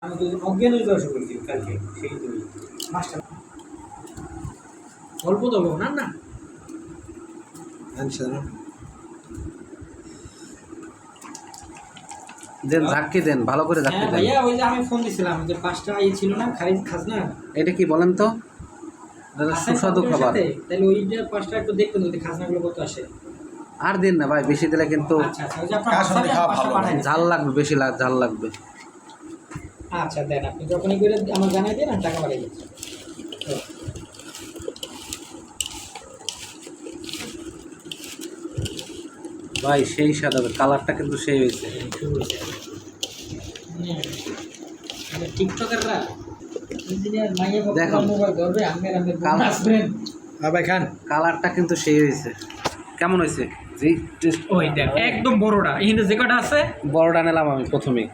আমি তো অজ্ঞান হয়ে যাওয়া শুরু করছি কালকে সেই তো মাস্টার অল্প তো না না আচ্ছা দেন ধাক্কি দেন, ভালো করে ধাক্কি হ্যাঁ দেন। ভাইয়া ওই যে আমি ফোন দিছিলাম যে 5টা ছিল না খারিজ খাজনা এটা কি বলেন তো? দাদা আসেন সুস্বাদু কম্পিউটারের খাবার। সাথে, তাহলে ওইটা 5টা একটু দেখতেন যদি খাজনাগুলো কত আসে। আর দিন না ভাই, বেশি দিলে কিন্তু আচ্ছা আচ্ছা ওই যে আপনার কার সাথে WhatsApp-এ খাওয়া 5টা ভালো? পাঠাই দিন। ঝাল লাগবে, বেশি ঝাল লাগবে। আচ্ছা দেন, আপনি যখনই করে আমার জানাই দিন, আমি টাকা পাঠিয়ে দিচ্ছি। ভাই সেই স্বাদ হবে, কালারটা কিন্তু সেই হয়েছে। শুরু হয়েছে মানে টিকটকাররা ইঞ্জিনিয়ার মাইয়া দেখুন। মোবাইল ধরবে, আমের কাল- আসবেন। হ্যাঁ ভাই খান। কালারটা কিন্তু সেই হয়েছে। কেমন হয়েছে? যেই টেস্ট ওই দেখ একদম বড়টা, এখানে যে কটা আছে বড়টা নিলাম আমি প্রথমেই।